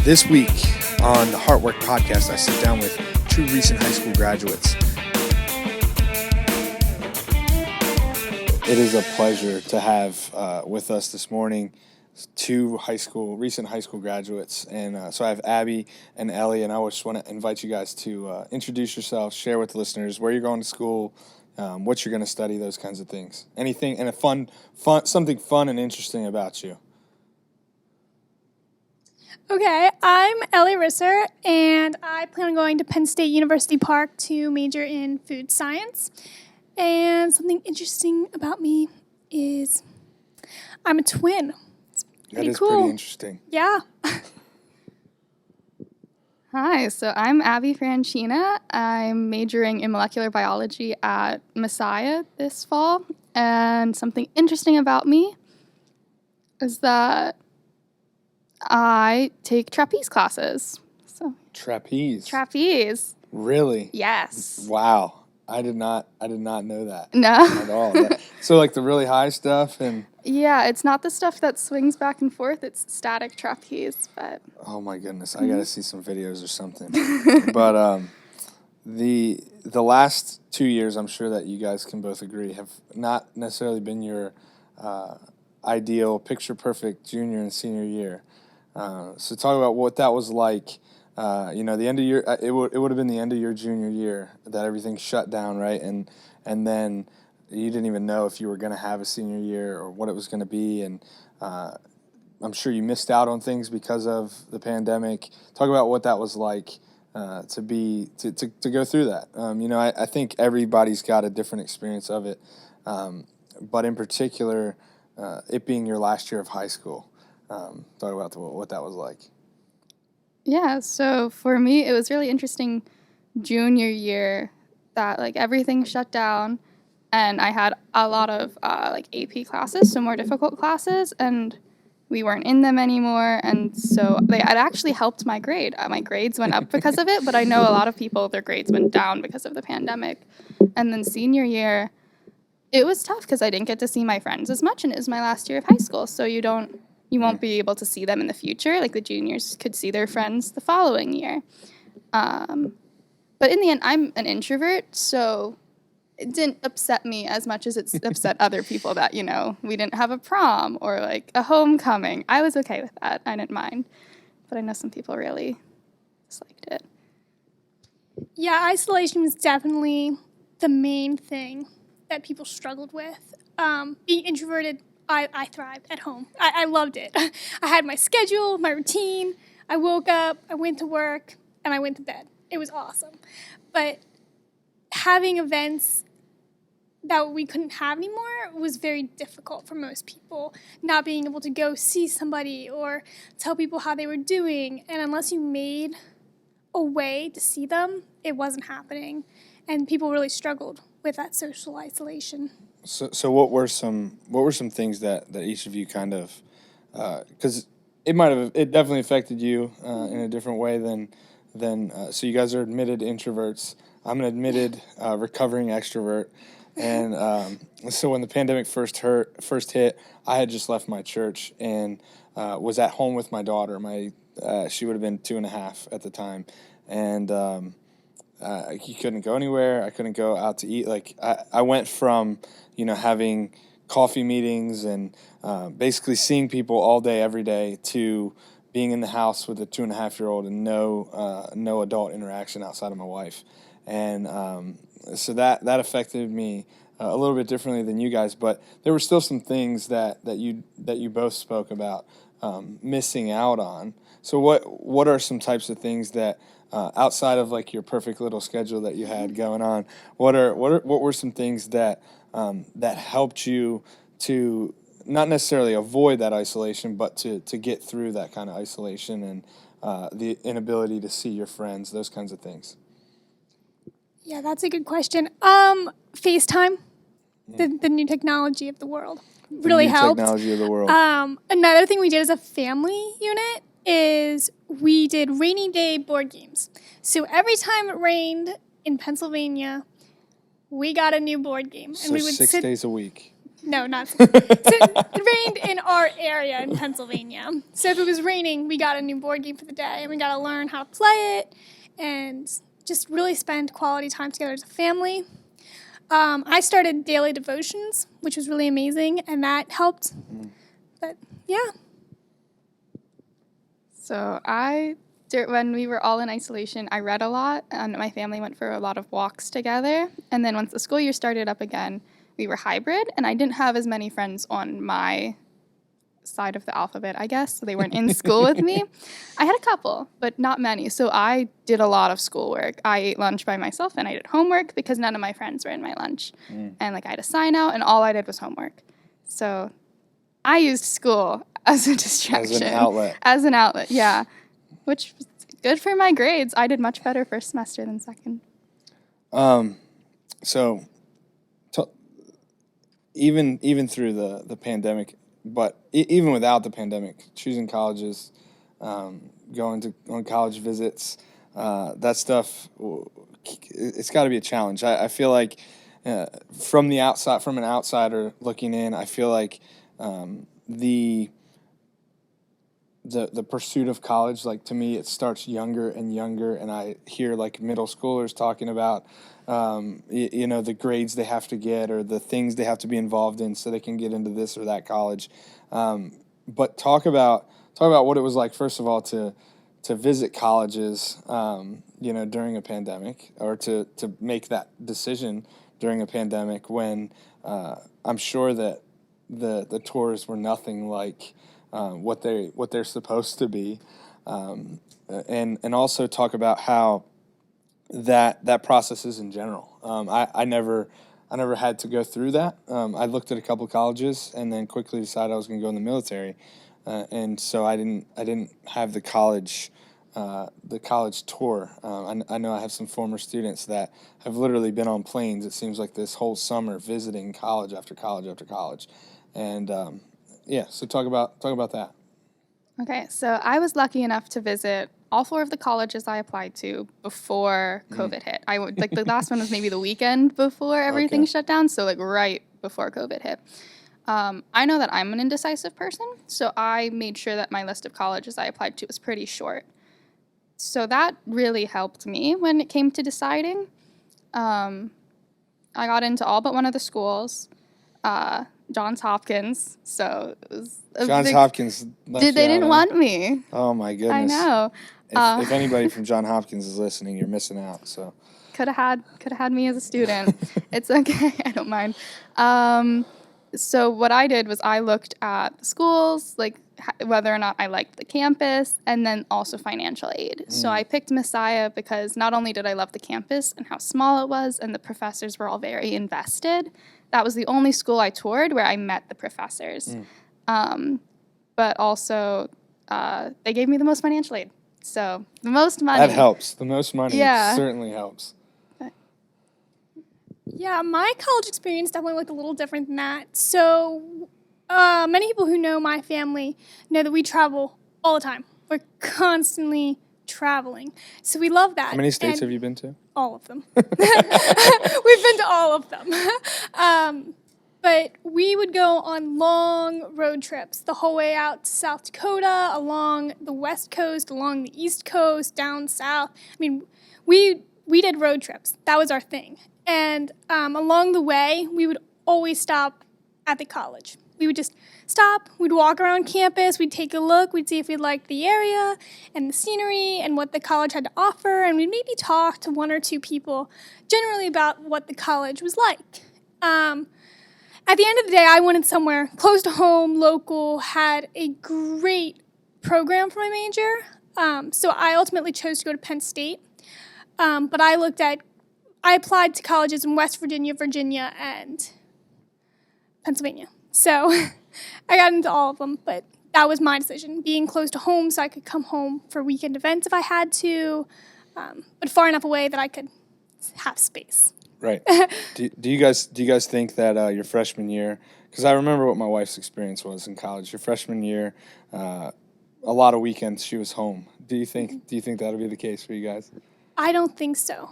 This week on the Heartwork podcast, I sit down with two recent high school graduates. It is a pleasure to have with us this morning two recent high school graduates. And so I have Abby and Ellie, and I just want to invite you guys to introduce yourselves, share with the listeners where you're going to school, what you're going to study, those kinds of things. Anything, and something fun and interesting about you. Okay, I'm Ellie Risser, and I plan on going to Penn State University Park to major in food science. And something interesting about me is I'm a twin. It's pretty cool. Pretty interesting. Yeah. Hi, so I'm Abby Franchina. I'm majoring in molecular biology at Messiah this fall. And something interesting about me is that I take trapeze classes. So Trapeze. Really? Yes. Wow. I did not know that. No. At all. So like the really high stuff and Yeah, it's not the stuff that swings back and forth. It's static trapeze, but oh my goodness, I got to see some videos or something. But the last 2 years, I'm sure that you guys can both agree, have not necessarily been your ideal picture perfect junior and senior year. So talk about what that was like. The end of your it would have been the end of your junior year that everything shut down, right? And then you didn't even know if you were going to have a senior year or what it was going to be. And I'm sure you missed out on things because of the pandemic. Talk about what that was like to go through that. I think everybody's got a different experience of it, but in particular, it being your last year of high school. Talk about what that was like. yeah, so for me, it was really interesting junior year that like everything shut down and I had a lot of AP classes, so more difficult classes, and we weren't in them anymore. And so it actually helped my grade. My grades went up because of it, but I know a lot of people, their grades went down because of the pandemic. And then senior year, it was tough because I didn't get to see my friends as much, and it was my last year of high school, so you won't be able to see them in the future. Like the juniors could see their friends the following year. But in the end, I'm an introvert, so it didn't upset me as much as it's upset other people that, we didn't have a prom or like a homecoming. I was okay with that. I didn't mind. But I know some people really disliked it. Yeah, isolation was definitely the main thing that people struggled with. Being introverted, I thrived at home. I loved it. I had my schedule, my routine. I woke up, I went to work, and I went to bed. It was awesome. But having events that we couldn't have anymore was very difficult for most people. Not being able to go see somebody or tell people how they were doing. And unless you made a way to see them, it wasn't happening. And people really struggled with that social isolation. So what were some things that each of you kind of, because it definitely affected you in a different way than so you guys are admitted introverts. I'm an admitted recovering extrovert, and so when the pandemic first hit, I had just left my church and was at home with my daughter. She would have been 2.5 at the time, and he couldn't go anywhere. I couldn't go out to eat. Like I went from having coffee meetings and basically seeing people all day every day to being in the house with a 2.5-year-old and no adult interaction outside of my wife. And so that affected me a little bit differently than you guys, but there were still some things that you both spoke about missing out on. So what are some types of things that outside of like your perfect little schedule that you had going on, what were some things that helped you to not necessarily avoid that isolation, but to get through that kind of isolation and the inability to see your friends, those kinds of things? Yeah, that's a good question. FaceTime, the new technology of the world, really helped. Technology of the world. Another thing we did as a family unit is we did rainy day board games. So every time it rained in Pennsylvania, we got a new board game. So 6 days a week. No, not so it rained in our area in Pennsylvania. So if it was raining, we got a new board game for the day, and we got to learn how to play it and just really spend quality time together as a family. I started daily devotions, which was really amazing, and that helped. But yeah. So when we were all in isolation, I read a lot, and my family went for a lot of walks together. And then once the school year started up again, we were hybrid, and I didn't have as many friends on my side of the alphabet, I guess, so they weren't in school with me. I had a couple, but not many. So I did a lot of schoolwork. I ate lunch by myself, and I did homework because none of my friends were in my lunch. And like I had a sign out, and all I did was homework. So I used school as a distraction. As an outlet, yeah. Which was good for my grades. I did much better first semester than second. So even through the pandemic, but even without the pandemic, choosing colleges, going on college visits, that stuff, it's got to be a challenge. I feel like from an outsider looking in, I feel like the pursuit of college, like to me, it starts younger and younger, and I hear like middle schoolers talking about the grades they have to get or the things they have to be involved in so they can get into this or that college. But talk about what it was like, first of all, to visit colleges, during a pandemic, or to make that decision during a pandemic when I'm sure that the tours were nothing like what they're supposed to be, and also talk about how that process is in general. I never had to go through that. I looked at a couple colleges and then quickly decided I was going to go in the military, and so I didn't have the college tour. I know I have some former students that have literally been on planes, it seems like, this whole summer visiting college after college after college, and so talk about that. Okay, so I was lucky enough to visit all 4 of the colleges I applied to before COVID hit. The last one was maybe the weekend before everything shut down, so like right before COVID hit. I know that I'm an indecisive person, so I made sure that my list of colleges I applied to was pretty short. So that really helped me when it came to deciding. I got into all but one of the schools. Johns Hopkins, so it was Hopkins. They didn't want me. Oh my goodness! I know. If anybody from Johns Hopkins is listening, you're missing out. So could have had me as a student. It's okay. I don't mind. So what I did was I looked at the schools, like whether or not I liked the campus, and then also financial aid. So I picked Messiah because not only did I love the campus and how small it was, and the professors were all very invested. That was the only school I toured where I met the professors. But also, they gave me the most financial aid. So the most money. That helps. The most money certainly helps. Yeah, my college experience definitely looked a little different than that. So many people who know my family know that we travel all the time. We're constantly traveling. So we love that. How many states have you been to? All of them. We've been to all of them. But we would go on long road trips the whole way out to South Dakota, along the West Coast, along the East Coast, down south. I mean, we did road trips. That was our thing. And along the way, we would always stop at the college. We would just stop, we'd walk around campus, we'd take a look, we'd see if we liked the area and the scenery and what the college had to offer, and we'd maybe talk to 1 or 2 people generally about what the college was like. At the end of the day, I wanted somewhere close to home, local, had a great program for my major, so I ultimately chose to go to Penn State, but I applied to colleges in West Virginia, Virginia, and Pennsylvania. So I got into all of them, but that was my decision, being close to home so I could come home for weekend events if I had to, but far enough away that I could have space. Right. do you guys think that your freshman year, because I remember what my wife's experience was in college, your freshman year, a lot of weekends she was home. Do you think that'll be the case for you guys? I don't think so.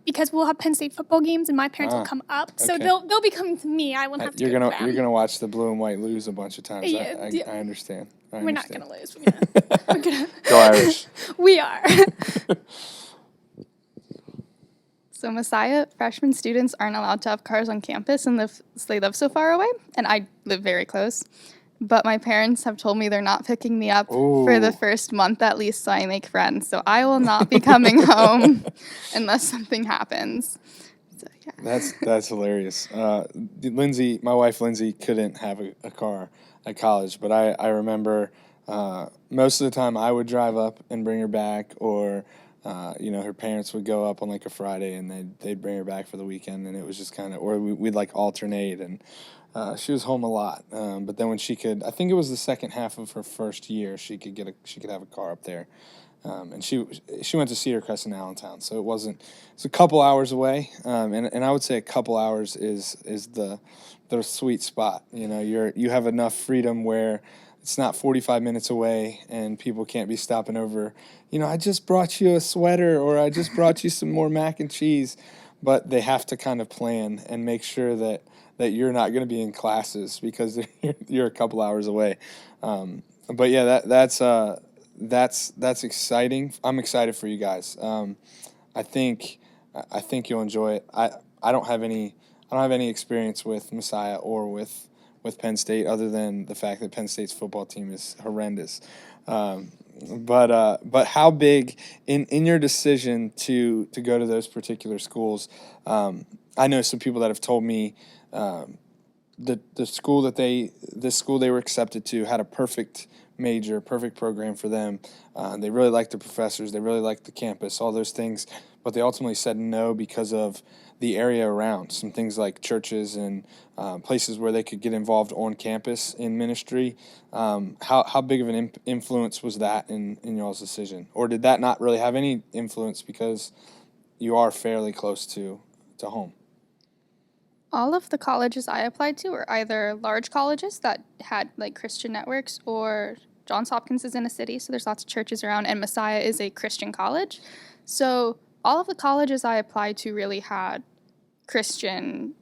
Because we'll have Penn State football games, and my parents will come up, so okay. they'll be coming to me. I won't have to You're go gonna to them. you're gonna watch the blue and white lose a bunch of times. Yeah, I understand. We're not gonna lose. We're gonna Go Irish. we are. So Messiah freshman students aren't allowed to have cars on campus and they live so far away, and I live very close. But my parents have told me they're not picking me up for the Ooh. first month at least so I make friends. So I will not be coming home unless something happens. So yeah. That's hilarious. Lindsay, my wife Lindsay, couldn't have a car at college, but I remember most of the time I would drive up and bring her back, or her parents would go up on like a Friday and they'd bring her back for the weekend, and it was just kind of, or we'd like alternate, and she was home a lot. But then when she could, I think it was the second half of her first year, she could have a car up there. And she went to Cedar Crest in Allentown, so it's a couple hours away, and I would say a couple hours is the sweet spot. You have enough freedom where it's not 45 minutes away, and people can't be stopping over. I just brought you a sweater, or I just brought you some more mac and cheese, but they have to kind of plan and make sure that you're not going to be in classes because you're a couple hours away. But yeah, that's exciting. I'm excited for you guys. I think you'll enjoy it. I don't have any experience with Messiah or with Penn State other than the fact that Penn State's football team is horrendous. But how big in your decision to go to those particular schools? I know some people that have told me the school they were accepted to had a perfect major, perfect program for them. They really liked the professors, they really liked the campus, all those things, but they ultimately said no because of the area around, some things like churches and places where they could get involved on campus in ministry. How big of an influence was that in y'all's decision? Or did that not really have any influence because you are fairly close to home? All of the colleges I applied to were either large colleges that had like Christian networks, or Johns Hopkins is in a city, so there's lots of churches around, and Messiah is a Christian college. So all of the colleges I applied to really had Christian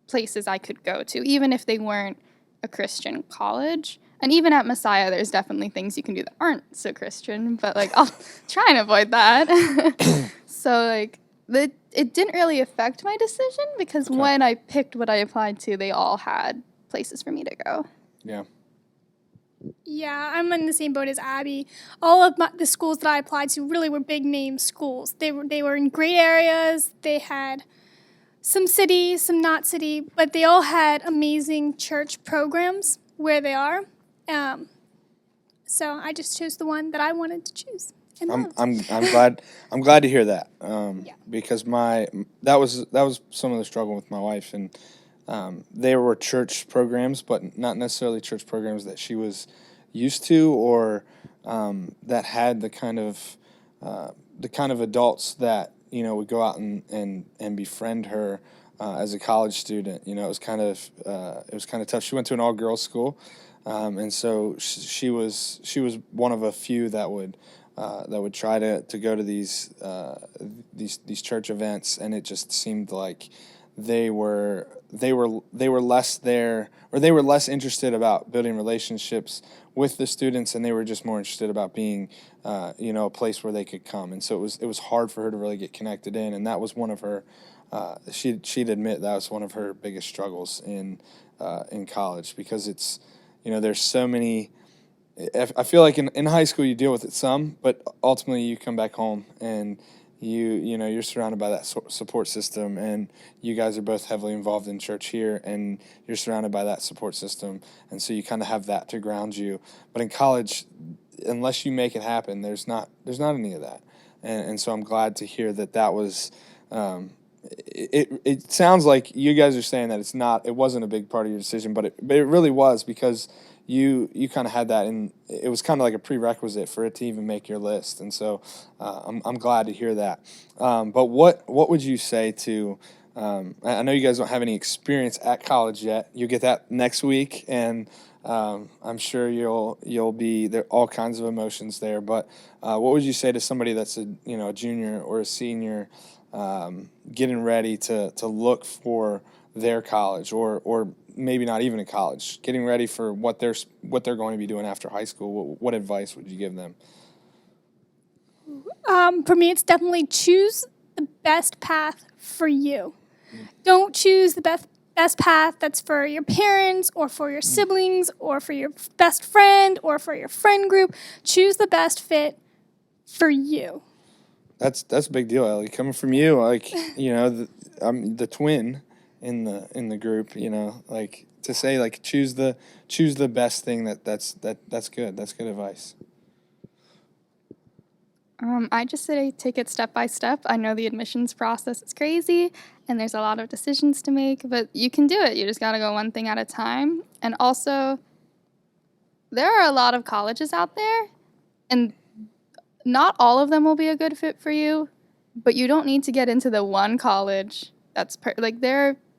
places I could go to, even if they weren't a Christian college. And even at Messiah, there's definitely things you can do that aren't so Christian, but like I'll try and avoid that. So like it didn't really affect my decision because when I picked what I applied to, they all had places for me to go. Yeah. Yeah, I'm in the same boat as Abby. All of the schools that I applied to really were big name schools. They were in great areas. They had some city, some not city, but they all had amazing church programs where they are. So I just chose the one that I wanted to choose. I'm glad to hear that. Because that was some of the struggle with my wife, and there were church programs, but not necessarily church programs that she was used to, or that had the kind of adults that would go out and befriend her as a college student. It was kind of tough. She went to an all girls school, and so she was one of a few that would try to go to these church events, and it just seemed like they were less there, or they were less interested about building relationships with the students, and they were just more interested about being a place where they could come. And so it was hard for her to really get connected in, and that was one of her she'd admit that was one of her biggest struggles in college, because it's there's so many. I feel like in high school you deal with it some, but ultimately you come back home and you're surrounded by that support system, and you guys are both heavily involved in church here, and you're surrounded by that support system, and so you kind of have that to ground you. But in college, unless you make it happen, there's not any of that, and so I'm glad to hear that was. It sounds like you guys are saying that it wasn't a big part of your decision, but it really was, because you kind of had that, and it was kind of like a prerequisite for it to even make your list. And so I'm glad to hear that. But what would you say to? I know you guys don't have any experience at college yet. You get that next week, and I'm sure you'll be there, all kinds of emotions there. But what would you say to somebody that's a junior or a senior, getting ready to look for their college, or maybe not even a college, getting ready for what they're going to be doing after high school? What advice would you give them? For me, it's definitely choose the best path for you. Don't choose the best path that's for your parents or for your siblings or for your best friend or for your friend group. Choose the best fit for you. That's a big deal, Ellie. Coming from you, like I'm the twin in the group. Like to say like choose the best thing. That's good. That's good advice. I just say take it step by step. I know the admissions process is crazy and there's a lot of decisions to make, but you can do it. You just got to go one thing at a time. And also, there are a lot of colleges out there, and not all of them will be a good fit for you, but you don't need to get into the one college that's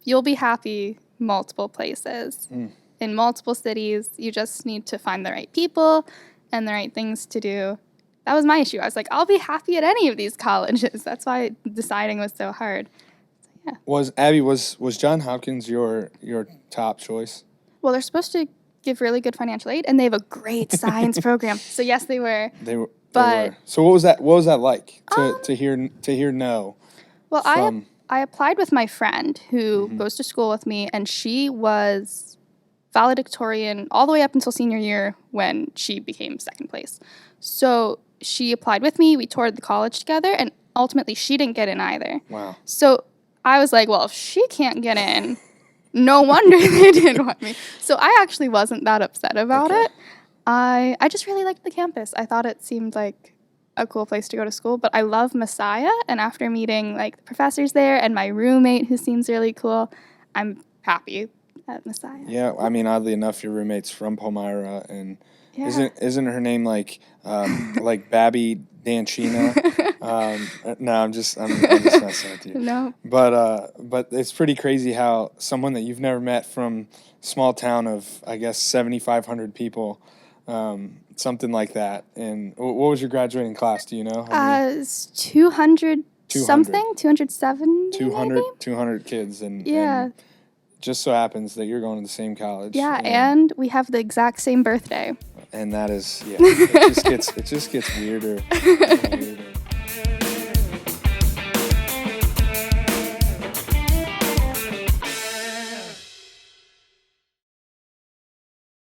you'll be happy multiple places in multiple cities. You just need to find the right people and the right things to do. That was my issue. I was like, I'll be happy at any of these colleges. That's why deciding was so hard. So, yeah. Was Johns Hopkins your top choice? Well, they're supposed to give really good financial aid, and they have a great science program. So yes, they were. They were. But so what was that? What was that like to hear no? Well, I applied with my friend who goes to school with me, and she was valedictorian all the way up until senior year when she became second place. So she applied with me. We toured the college together, and ultimately she didn't get in either. Wow. So I was like, well, if she can't get in, no wonder they didn't want me. So I actually wasn't that upset about it. I just really liked the campus. I thought it seemed like a cool place to go to school, but I love Messiah, and after meeting like the professors there and my roommate who seems really cool, I'm happy at Messiah. Yeah, I mean, oddly enough, your roommate's from Palmyra, and Yeah. isn't her name like Babby Danchina? No, I'm just messing with you. No. But it's pretty crazy how someone that you've never met from small town of, I guess, 7,500 people, something like that. And what was your graduating class? Do you know? It's 200 something, 207 200 kids, and just so happens that you're going to the same college. Yeah, and we have the exact same birthday. And that is, it just gets weirder and weirder.